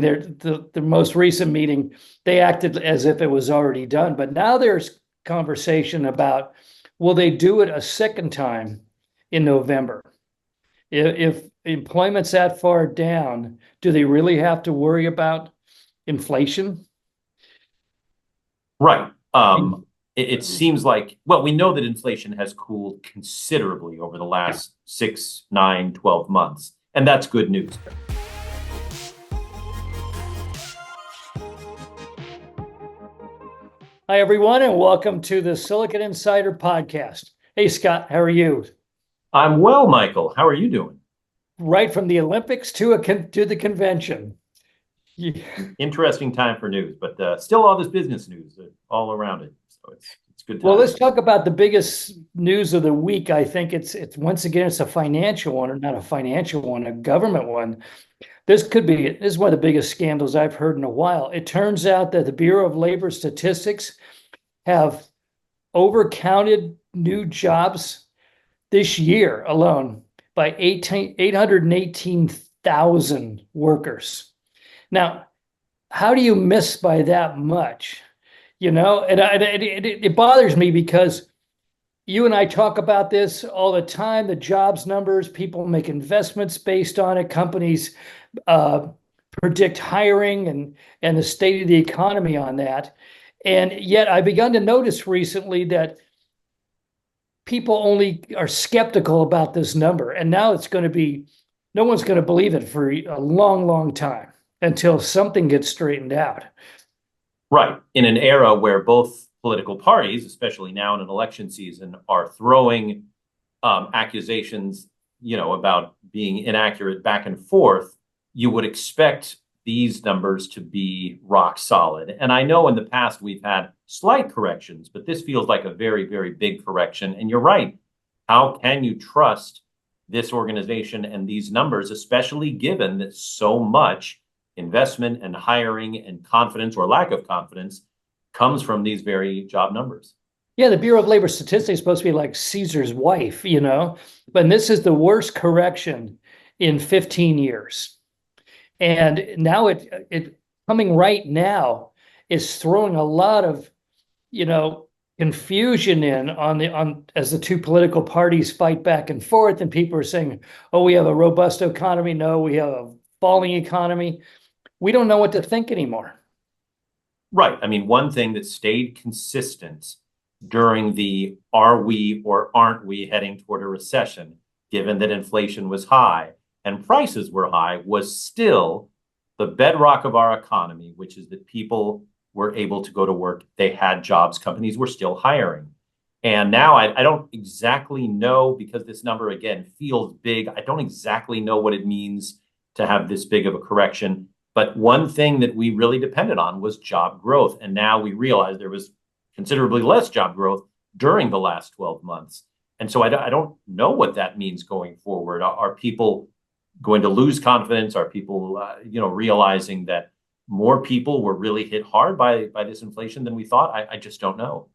The most recent meeting, they acted as if it was already done, but now there's conversation about will they do it a second time in November? If employment's that far down, do they really have to worry about inflation? Right. It seems like, well, we know that inflation has cooled considerably over the last 6, 9, 12 months, and that's good news. Hi, everyone, and welcome to the Silicon Insider podcast. Hey, Scott, how are you? I'm well, Michael. How are you doing? Right from the Olympics to the convention. Interesting time for news, but still all this business news all around it. So it's good Well, time. let's talk about the biggest news of the week. I think it's once again it's a financial one, or not a financial one, a government one. This is one of the biggest scandals I've heard in a while. It turns out that the Bureau of Labor Statistics have overcounted new jobs this year alone by 818,000 workers. Now, how do you miss by that much? And it bothers me because you and I talk about this all the time, the jobs numbers, people make investments based on it, companies uh, predict hiring and the state of the economy on that. And yet I've begun to notice recently that people only are skeptical about this number. And now no one's going to believe it for a long, long time until something gets straightened out. Right. In an era where both political parties, especially now in an election season, are throwing accusations, about being inaccurate back and forth, you would expect these numbers to be rock solid. And I know in the past we've had slight corrections, but this feels like a very, very big correction. And you're right. How can you trust this organization and these numbers, especially given that so much investment and hiring and confidence or lack of confidence comes from these very job numbers? Yeah, the Bureau of Labor Statistics is supposed to be like Caesar's wife, but this is the worst correction in 15 years. And now it coming right now is throwing a lot of, confusion in on as the two political parties fight back and forth, and people are saying, oh, we have a robust economy. No, we have a falling economy. We don't know what to think anymore. Right. I mean, one thing that stayed consistent during the are we or aren't we heading toward a recession, given that inflation was high and prices were high, was still the bedrock of our economy, which is that people were able to go to work. They had jobs. Companies were still hiring. And now I don't exactly know, because this number, again, feels big. I don't exactly know what it means to have this big of a correction. But one thing that we really depended on was job growth. And now we realize there was considerably less job growth during the last 12 months. And so I don't know what that means going forward. Are people going to lose confidence? Are people, realizing that more people were really hit hard by this inflation than we thought? I just don't know.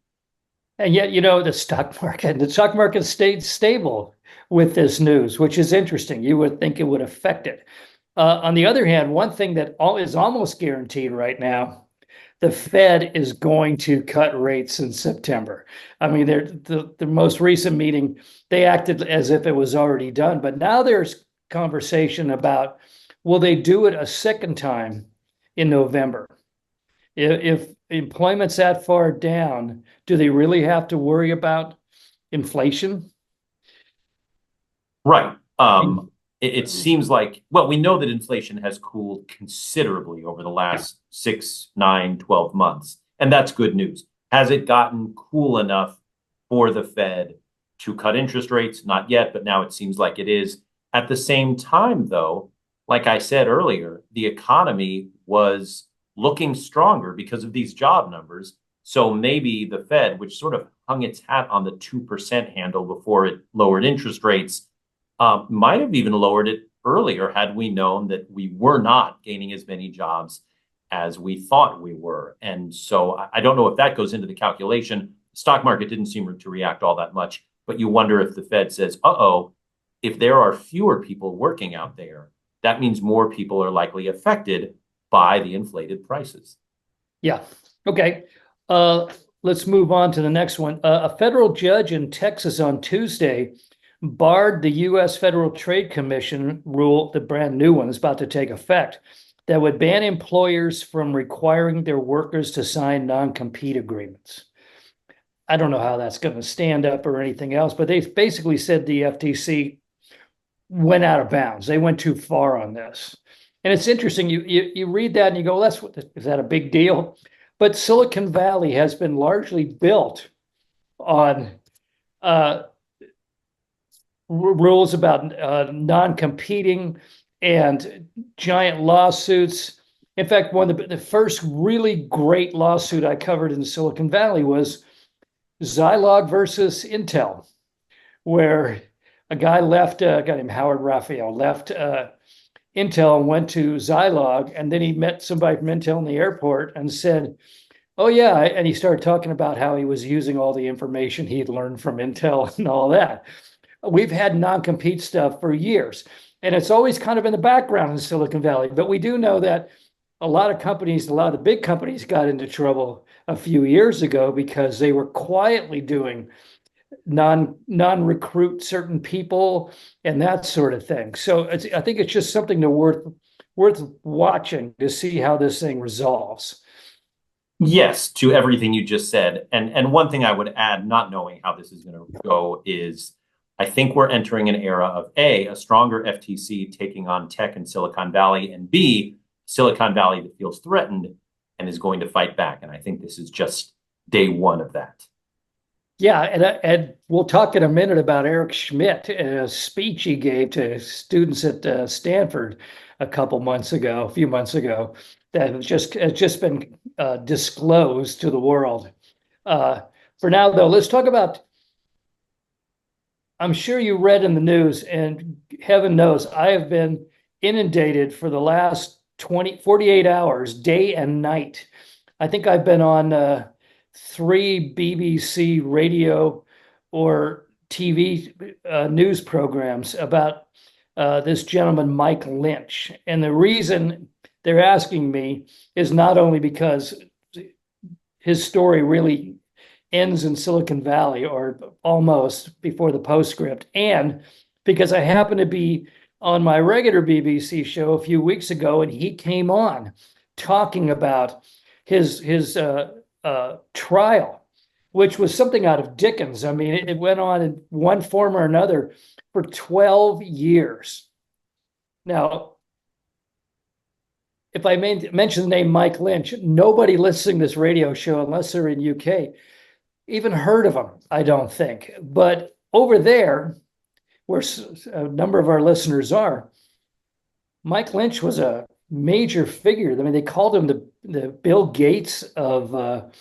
And yet, the stock market stayed stable with this news, which is interesting. You would think it would affect it. On the other hand, one thing that is almost guaranteed right now, the Fed is going to cut rates in September. I mean, the most recent meeting, they acted as if it was already done, but now there's conversation about will they do it a second time in November? If employment's that far down, do they really have to worry about inflation? Right. It seems like, well, we know that inflation has cooled considerably over the last 6, 9, 12 months, and that's good news. Has it gotten cool enough for the Fed to cut interest rates? Not yet, but now it seems like it is. At the same time, though, like I said earlier, the economy was looking stronger because of these job numbers. So maybe the Fed, which sort of hung its hat on the 2% handle before it lowered interest rates, might have even lowered it earlier had we known that we were not gaining as many jobs as we thought we were. And so I don't know if that goes into the calculation. The stock market didn't seem to react all that much, but you wonder if the Fed says, uh-oh, if there are fewer people working out there, that means more people are likely affected by the inflated prices. Yeah. Okay. Let's move on to the next one. A federal judge in Texas on Tuesday barred the U.S. Federal Trade Commission rule, the brand new one is about to take effect, that would ban employers from requiring their workers to sign non-compete agreements. I don't know how that's going to stand up or anything else, but they basically said the FTC went out of bounds. They went too far on this. And it's interesting. You read that and you go, is that a big deal? But Silicon Valley has been largely built on rules about non-competing and giant lawsuits. In fact, one of the first really great lawsuit I covered in Silicon Valley was Zilog versus Intel, where a guy left, a guy named Howard Raphael left Intel and went to Zilog, and then he met somebody from Intel in the airport and said, "Oh yeah," and he started talking about how he was using all the information he'd learned from Intel and all that. We've had non-compete stuff for years, and it's always kind of in the background in Silicon Valley, but we do know that a lot of companies, a lot of the big companies got into trouble a few years ago because they were quietly doing non-recruit certain people and that sort of thing. So I think it's just something worth watching to see how this thing resolves. Yes, to everything you just said. And one thing I would add, not knowing how this is going to go, is I think we're entering an era of a stronger FTC taking on tech in Silicon Valley, and B, Silicon Valley that feels threatened and is going to fight back. And I think this is just day one of that. Yeah, and we'll talk in a minute about Eric Schmidt and a speech he gave to students at Stanford a few months ago, that has just been disclosed to the world. For now, though, let's talk about. I'm sure you read in the news, and heaven knows I have been inundated for the last 48 hours, day and night. I think I've been on 3 BBC radio or TV news programs about this gentleman, Mike Lynch. And the reason they're asking me is not only because his story really ends in Silicon Valley, or almost, before the postscript, and because I happened to be on my regular BBC show a few weeks ago, and he came on talking about his trial, which was something out of Dickens. I mean, it went on in one form or another for 12 years. Now, if I mention the name Mike Lynch, nobody listening to this radio show, unless they're in UK, even heard of him, I don't think. But over there, where a number of our listeners are, Mike Lynch was a major figure. I mean, they called him the Bill Gates of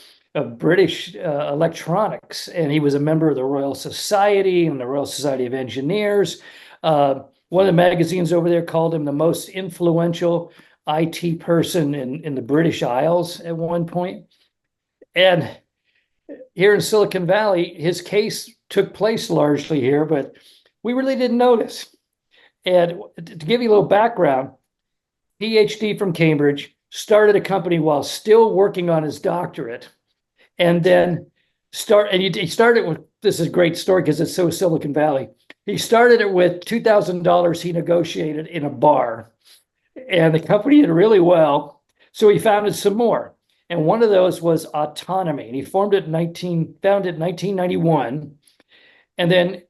British electronics, and he was a member of the Royal Society and the Royal Society of Engineers. One of the magazines over there called him the most influential IT person in the British Isles at one point. And here in Silicon Valley, his case took place largely here, but we really didn't notice. And to give you a little background, PhD from Cambridge, started a company while still working on his doctorate, and then he started with, this is a great story because it's so Silicon Valley. He started it with $2,000 he negotiated in a bar, and the company did really well. So he founded some more. And one of those was Autonomy. And he founded it in 1991. And then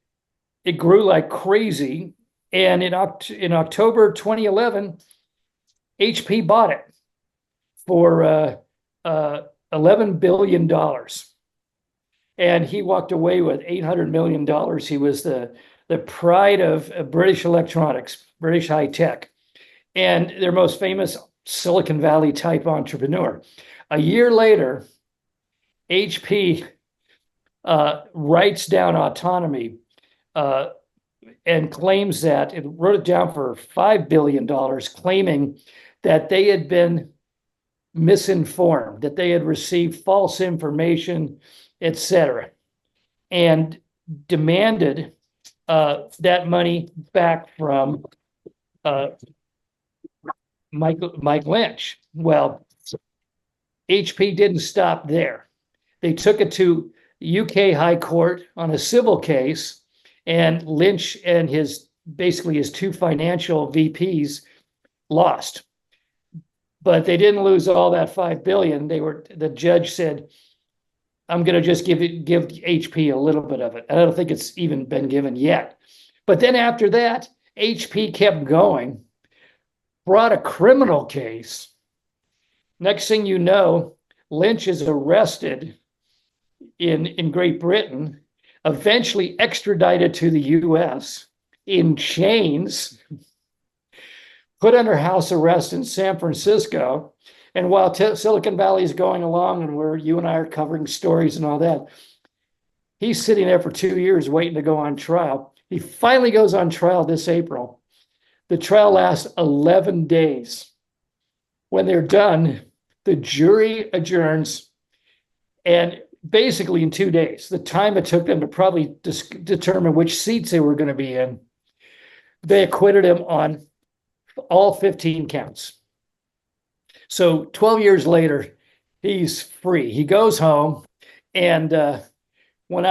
it grew like crazy. And in October 2011, HP bought it for $11 billion. And he walked away with $800 million. He was the pride of British electronics, British high tech, and their most famous Silicon Valley type entrepreneur. A year later, HP writes down Autonomy and claims that it wrote it down for $5 billion, claiming that they had been misinformed, that they had received false information, etc., and demanded that money back from Mike Lynch. Well, HP didn't stop there. They took it to UK High Court on a civil case, and Lynch and basically his two financial VPs lost. But they didn't lose all that $5 billion. The judge said, I'm going to just give HP a little bit of it. I don't think it's even been given yet. But then after that, HP kept going, brought a criminal case. Next thing you know, Lynch is arrested in Great Britain, eventually extradited to the US in chains, put under house arrest in San Francisco. And while Silicon Valley is going along and where you and I are covering stories and all that, he's sitting there for 2 years waiting to go on trial. He finally goes on trial this April. The trial lasts 11 days. When they're done, the jury adjourns, and basically in 2 days, the time it took them to probably determine which seats they were going to be in, they acquitted him on all 15 counts. So 12 years later, he's free. He goes home, and when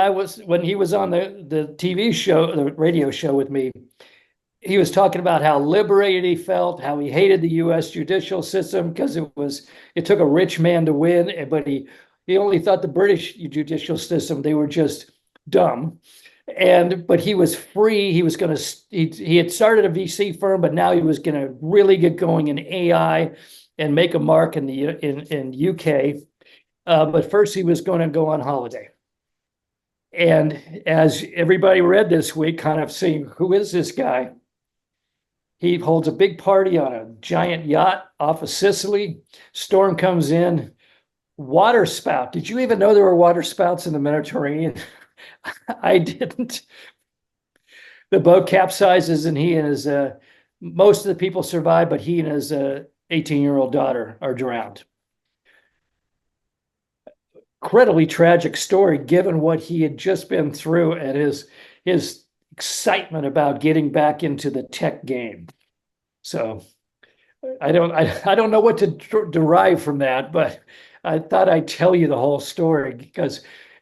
he was on the TV show, the radio show with me, he was talking about how liberated he felt, how he hated the U.S. judicial system because it took a rich man to win, but he only thought the British judicial system, they were just dumb. But he was free. He had started a VC firm, but now he was going to really get going in AI and make a mark in UK. But first he was going to go on holiday. And as everybody read this week, kind of seeing who is this guy? He holds a big party on a giant yacht off of Sicily. Storm comes in, water spout. Did you even know there were water spouts in the Mediterranean? I didn't. The boat capsizes, and he and his most of the people survive, but he and his 18-year-old daughter are drowned. Incredibly tragic story, given what he had just been through and his excitement about getting back into the tech game. So I don't know what to derive from that, but I thought I'd tell you the whole story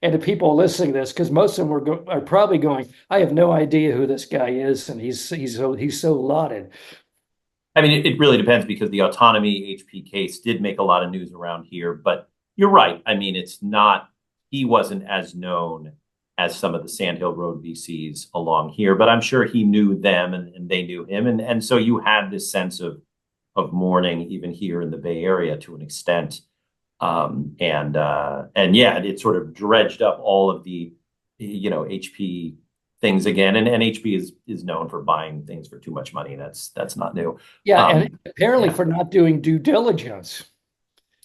and the people listening to this, because most of them are probably going, I have no idea who this guy is, and he's so lauded. I mean, it really depends, because the autonomy HP case did make a lot of news around here, but you're right. I mean, he wasn't as known as some of the Sandhill Road VCs along here, but I'm sure he knew them and they knew him. And so you had this sense of mourning even here in the Bay Area to an extent. And yeah, it sort of dredged up all of the, HP things again. And HP is known for buying things for too much money. That's not new. Yeah. And apparently for not doing due diligence.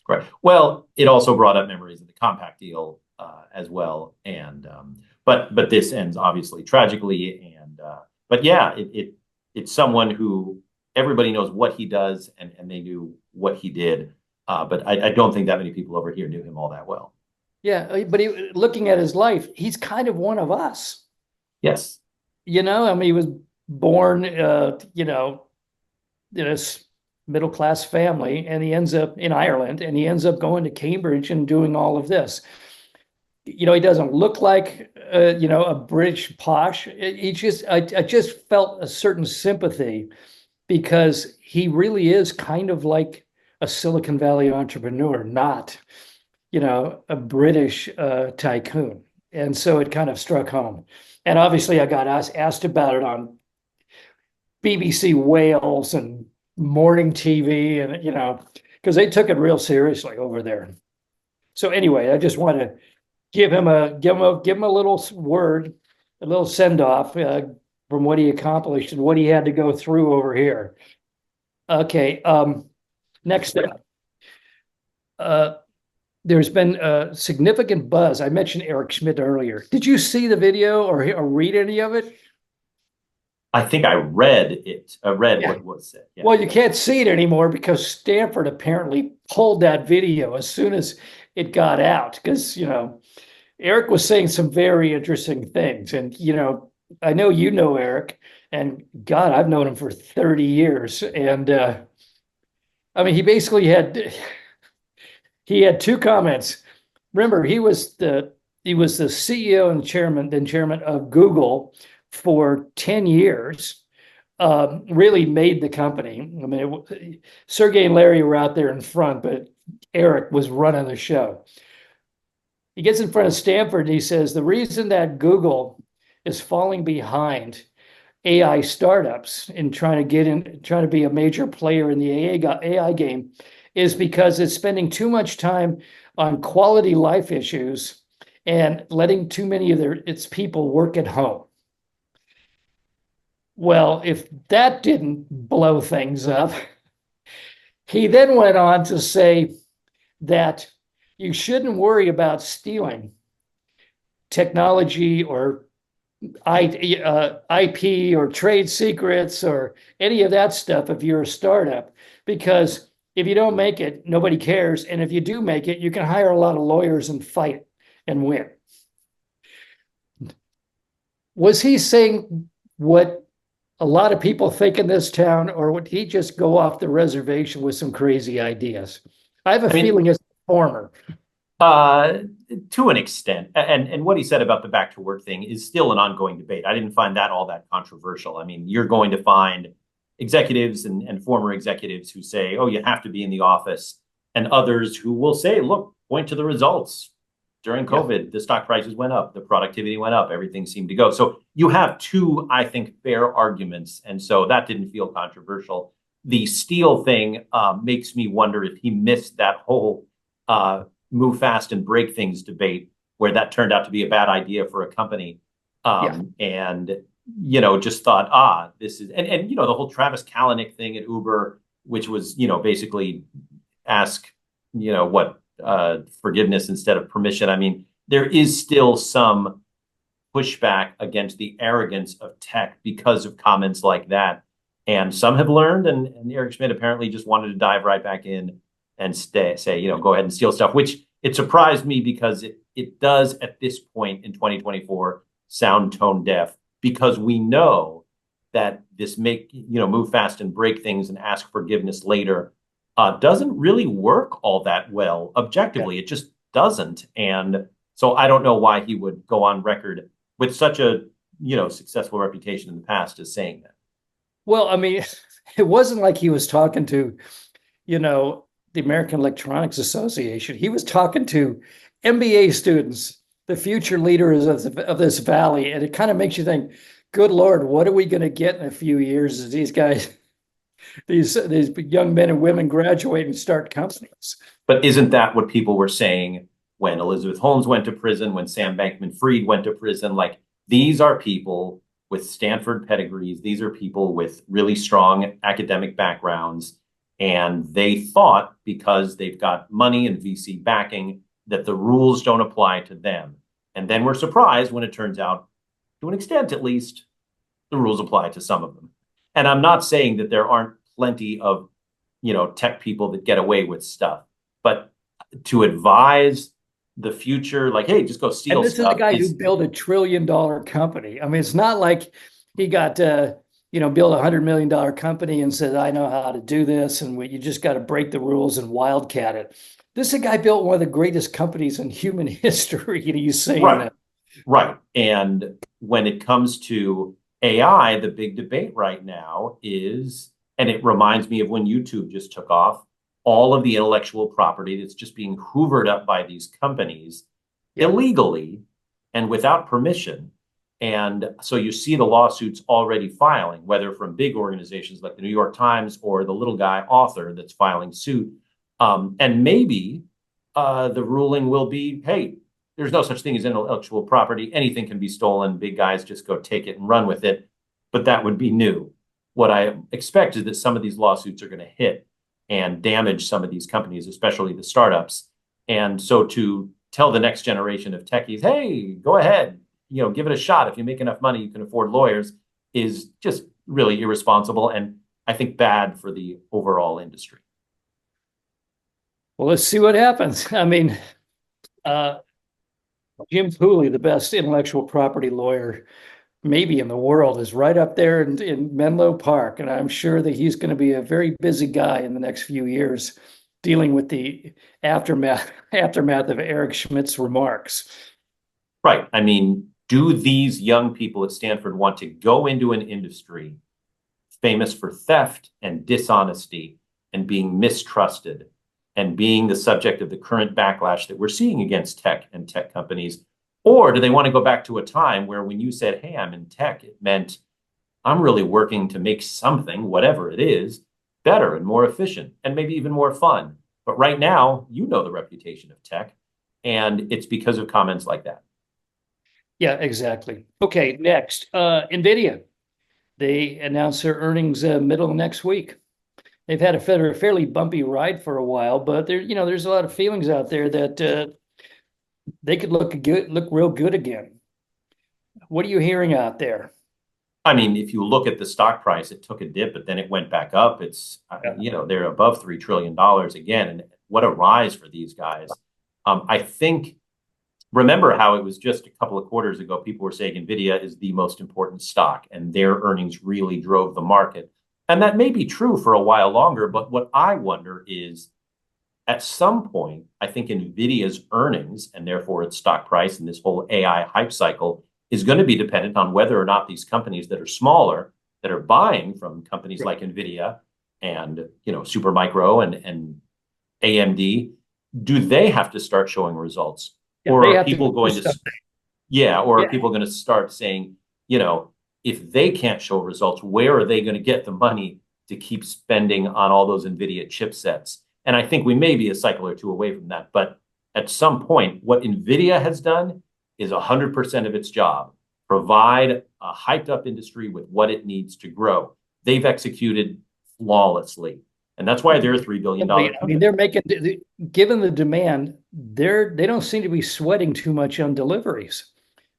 Right. Well, it also brought up memories of the Compact deal as well, and but this ends obviously tragically, but yeah, it's someone who everybody knows what he does, and they knew what he did, but I don't think that many people over here knew him all that well. Yeah, but looking at his life, he's kind of one of us. Yes. I mean, he was born, in a middle-class family, and he ends up in Ireland, and he ends up going to Cambridge and doing all of this. He doesn't look like, a British posh. I just felt a certain sympathy, because he really is kind of like a Silicon Valley entrepreneur, not, a British tycoon. And so it kind of struck home. And obviously I got asked about it on BBC Wales and morning TV, and because they took it real seriously over there. So anyway, I just want to give him a little word, a little send off from what he accomplished and what he had to go through over here. Okay, next up, there's been a significant buzz. I mentioned Eric Schmidt earlier. Did you see the video or read any of it? I think I read it. What was said. Yeah. Well, you can't see it anymore because Stanford apparently pulled that video as soon as it got out, because, Eric was saying some very interesting things. And, I know Eric, and God, I've known him for 30 years. And I mean, he had two comments. Remember, he was the CEO and then chairman of Google for 10 years. Really made the company. I mean, Sergey and Larry were out there in front, but Eric was running the show. He gets in front of Stanford and he says the reason that Google is falling behind AI startups in trying to be a major player in the AI game is because it's spending too much time on quality life issues and letting too many of its people work at home. Well, if that didn't blow things up, he then went on to say that you shouldn't worry about stealing technology or IP or trade secrets or any of that stuff if you're a startup, because if you don't make it, nobody cares. And if you do make it, you can hire a lot of lawyers and fight and win. Was he saying what a lot of people think in this town, or would he just go off the reservation with some crazy ideas? I have a feeling it's the former. To an extent, and what he said about the back to work thing is still an ongoing debate. I didn't find that all that controversial. I mean, you're going to find executives and former executives who say, "Oh, you have to be in the office," and others who will say, "Look, point to the results. During COVID, the stock prices went up, the productivity went up, everything seemed to go." So you have two, I think, fair arguments, and so that didn't feel controversial. The steel thing makes me wonder if he missed that whole move fast and break things debate, where that turned out to be a bad idea for a company. And, just thought, this is, and the whole Travis Kalanick thing at Uber, which was, basically ask, what forgiveness instead of permission. I mean, there is still some pushback against the arrogance of tech because of comments like that. And some have learned, and Eric Schmidt apparently just wanted to dive right back in and say, go ahead and steal stuff, which it surprised me because it does at this point in 2024 sound tone deaf, because we know that this move fast and break things and ask forgiveness later doesn't really work all that well objectively. It just doesn't. And so I don't know why he would go on record with such a successful reputation in the past as saying that. Well, I mean, it wasn't like he was talking to, the American Electronics Association. He was talking to MBA students, the future leaders of this valley. And it kind of makes you think, good Lord, what are we going to get in a few years as these guys, these young men and women graduate and start companies? But isn't that what people were saying when Elizabeth Holmes went to prison, when Sam Bankman-Fried went to prison? Like, these are people with Stanford pedigrees. These are people with really strong academic backgrounds. And they thought, because they've got money and VC backing, that the rules don't apply to them. And then we're surprised when it turns out, to an extent at least, the rules apply to some of them. And I'm not saying that there aren't plenty of, tech people that get away with stuff. But to advise the future, like, hey, just go steal stuff. And this is the guy who built $1 trillion company. I mean, it's not like he got build $100 million company and said, I know how to do this, and you just got to break the rules and wildcat it. This is a guy built one of the greatest companies in human history. He's saying that. Right. And when it comes to AI, the big debate right now is, and it reminds me of when YouTube just took off, all of the intellectual property that's just being hoovered up by these companies illegally and without permission. And so you see the lawsuits already filing, whether from big organizations like the New York Times or the little guy author that's filing suit. And maybe the ruling will be, hey, there's no such thing as intellectual property. Anything can be stolen. Big guys just go take it and run with it. But that would be new. What I expect is that some of these lawsuits are going to hit and damage some of these companies, especially the startups. And so to tell the next generation of techies, hey, go ahead, give it a shot. If you make enough money, you can afford lawyers, is just really irresponsible and I think bad for the overall industry. Well, let's see what happens. I mean, Jim Pooley, the best intellectual property lawyer maybe in the world, is right up there in Menlo Park. And I'm sure that he's going to be a very busy guy in the next few years dealing with the aftermath of Eric Schmidt's remarks. Right. I mean, do these young people at Stanford want to go into an industry famous for theft and dishonesty and being mistrusted and being the subject of the current backlash that we're seeing against tech and tech companies? Or do they want to go back to a time where when you said, hey, I'm in tech, it meant I'm really working to make something, whatever it is, better and more efficient and maybe even more fun. But right now, you know the reputation of tech, and it's because of comments like that. Yeah, exactly. Okay, next, NVIDIA. They announce their earnings middle of next week. They've had a fairly bumpy ride for a while, but there's a lot of feelings out there that they could look real good again. What are you hearing out there? I mean, if you look at the stock price, it took a dip, but then it went back up. It's, they're above $3 trillion again. And what a rise for these guys. I think, remember how it was just a couple of quarters ago, people were saying NVIDIA is the most important stock and their earnings really drove the market. And that may be true for a while longer, but what I wonder is at some point, I think NVIDIA's earnings and therefore its stock price and this whole AI hype cycle is going to be dependent on whether or not these companies that are smaller, that are buying from companies like NVIDIA and Supermicro and AMD, do they have to start showing results? Yeah, Or they are have to people do going to, something. are people going to start saying, if they can't show results, where are they going to get the money to keep spending on all those NVIDIA chipsets? And I think we may be a cycle or two away from that. But at some point, what NVIDIA has done is 100% of its job. Provide a hyped up industry with what it needs to grow. They've executed flawlessly. And that's why they're a $3 billion company. I mean, they're making, given the demand, they don't seem to be sweating too much on deliveries.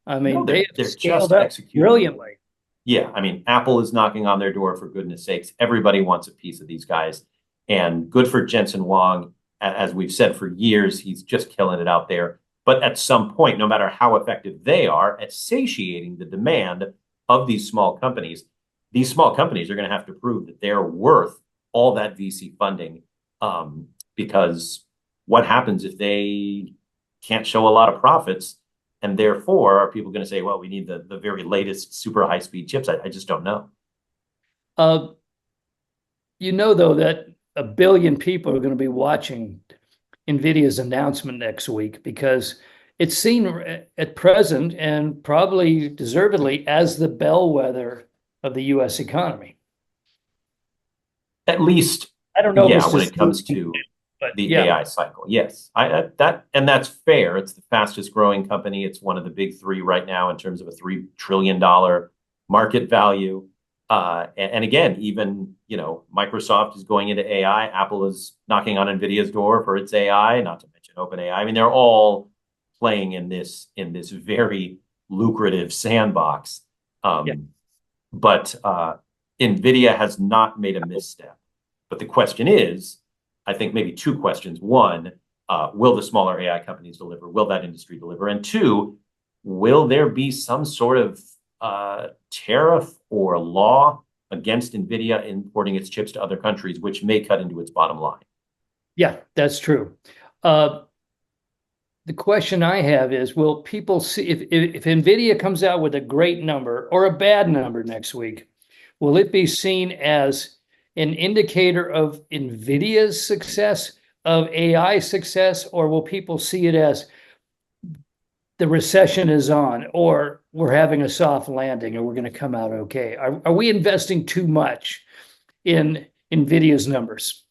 I mean, No, they have they're scaled just up executing. brilliantly. Yeah, I mean, Apple is knocking on their door, for goodness sakes. Everybody wants a piece of these guys. And good for Jensen Huang. As we've said for years, he's just killing it out there. But at some point, no matter how effective they are at satiating the demand of these small companies are going to have to prove that they're worth all that VC funding. Because what happens if they can't show a lot of profits? And therefore, are people going to say, well, we need the very latest super high speed chips? I just don't know. Though, that a billion people are going to be watching NVIDIA's announcement next week because it's seen at present and probably deservedly as the bellwether of the U.S. economy. At least, I don't know if yeah, it's when it comes to the yeah. AI cycle. Yes, and that's fair. It's the fastest growing company. It's one of the big three right now in terms of a $3 trillion market value. And again, even Microsoft is going into AI. Apple is knocking on NVIDIA's door for its AI, not to mention OpenAI. I mean, they're all playing in this very lucrative sandbox. But NVIDIA has not made a misstep. But the question is, I think maybe two questions. One, will the smaller AI companies deliver? Will that industry deliver? And two, will there be some sort of tariff or law against NVIDIA importing its chips to other countries, which may cut into its bottom line? Yeah, that's true. The question I have is, will people see if NVIDIA comes out with a great number or a bad number next week, will it be seen as an indicator of NVIDIA's success, of AI success, or will people see it as the recession is on, or we're having a soft landing and we're going to come out okay? Are we investing too much in NVIDIA's numbers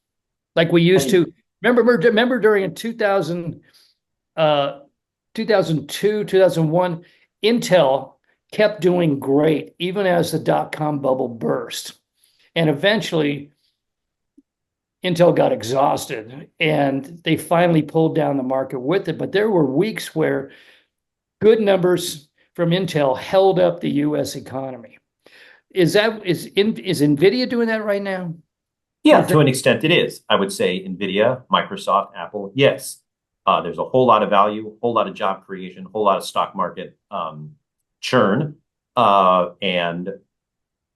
like we used to? Remember during 2002, 2001, Intel kept doing great even as the dot-com bubble burst. And eventually, Intel got exhausted and they finally pulled down the market with it. But there were weeks where good numbers from Intel held up the U.S. economy. Is NVIDIA doing that right now? Yeah, to an extent it is. I would say NVIDIA, Microsoft, Apple, yes. There's a whole lot of value, a whole lot of job creation, a whole lot of stock market churn.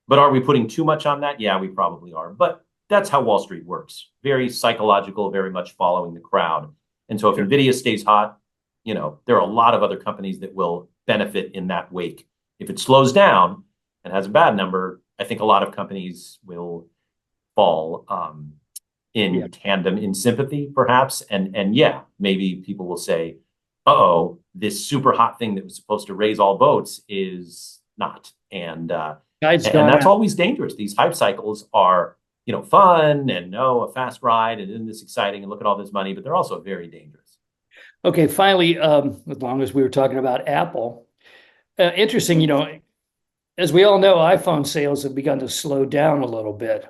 But are we putting too much on that? Yeah, we probably are. But that's how Wall Street works. Very psychological, very much following the crowd. And so if Sure. NVIDIA stays hot, there are a lot of other companies that will benefit in that wake. If it slows down and has a bad number, I think a lot of companies will fall in tandem, in sympathy, perhaps. And yeah, maybe people will say, uh-oh, this super hot thing that was supposed to raise all boats is not. And that's always dangerous. These hype cycles are, fun and a fast ride and isn't this exciting and look at all this money, but they're also very dangerous. Okay, finally, as long as we were talking about Apple, interesting, as we all know, iPhone sales have begun to slow down a little bit,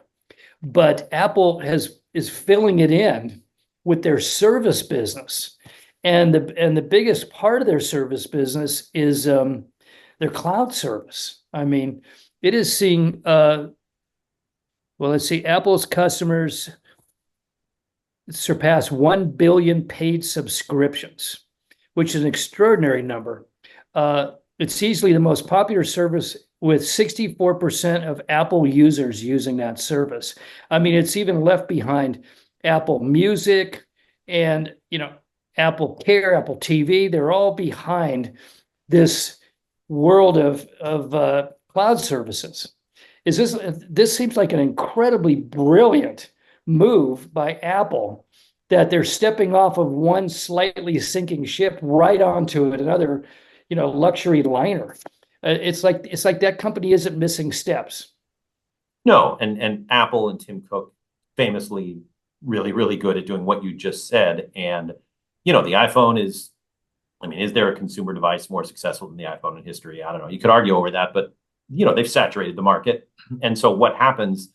but Apple is filling it in with their service business. And the biggest part of their service business is their cloud service. I mean, it is seeing, let's see, Apple's customers surpass 1 billion paid subscriptions, which is an extraordinary number. It's easily the most popular service with 64% of Apple users using that service. I mean, it's even left behind Apple Music and, Apple Care, Apple TV. They're all behind this world of cloud services. This seems like an incredibly brilliant move by Apple, that they're stepping off of one slightly sinking ship right onto another, luxury liner. It's like that company isn't missing steps. No, and Apple and Tim Cook famously really, really good at doing what you just said. And, the iPhone is there a consumer device more successful than the iPhone in history? I don't know. You could argue over that, but, they've saturated the market. And so what happens,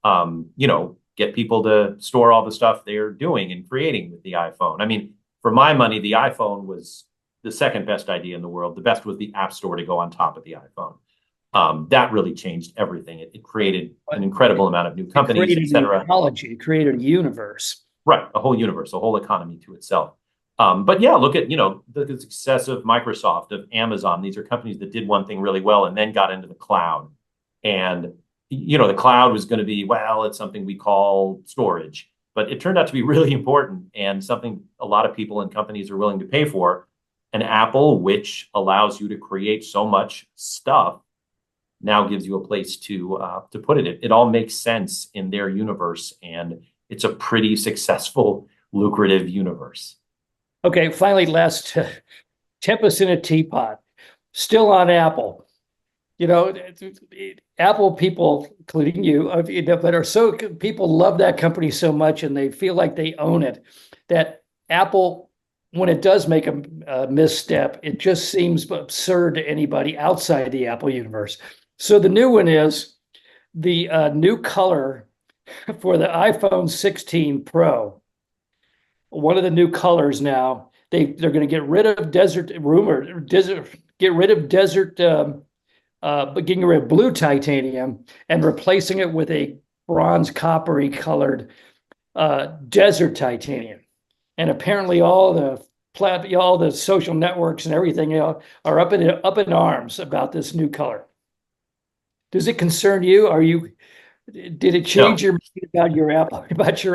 get people to store all the stuff they're doing and creating with the iPhone. I mean, for my money, the iPhone was the second best idea in the world. The best was the App Store to go on top of the iPhone. That really changed everything. It created an incredible amount of new companies, et cetera. It created a universe. Right, a whole universe, a whole economy to itself. But yeah, look at, the success of Microsoft, of Amazon. These are companies that did one thing really well and then got into the cloud. And the cloud was going to be, it's something we call storage, but it turned out to be really important and something a lot of people and companies are willing to pay for. And Apple, which allows you to create so much stuff, now gives you a place to put it. It all makes sense in their universe, and it's a pretty successful, lucrative universe. Okay, finally, last tempest in a teapot, still on Apple. Apple people, including you, people love that company so much and they feel like they own it, that Apple, when it does make a misstep, it just seems absurd to anybody outside the Apple universe. So the new one is the new color for the iPhone 16 Pro. One of the new colors now, they're going to get rid of but getting rid of blue titanium and replacing it with a bronze coppery colored desert titanium. And apparently all the social networks and everything are up in arms about this new color. Does it concern you? Did it change your mind about your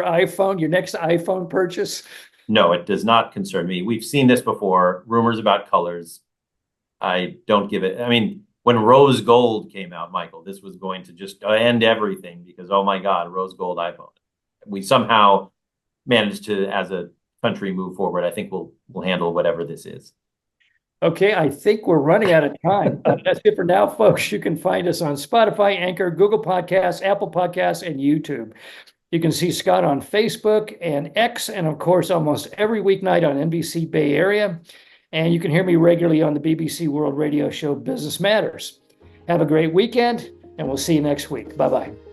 iPhone, your next iPhone purchase? No, it does not concern me. We've seen this before, rumors about colors. I don't give it. I mean, when rose gold came out, Michael, this was going to just end everything because, oh my God, rose gold iPhone. We somehow managed to, as a country, move forward. I think we'll handle whatever this is. Okay, I think we're running out of time. That's it for now, folks. You can find us on Spotify, Anchor, Google Podcasts, Apple Podcasts, and YouTube. You can see Scott on Facebook and X, and of course, almost every weeknight on NBC Bay Area. And you can hear me regularly on the BBC World Radio show Business Matters. Have a great weekend, and we'll see you next week. Bye-bye.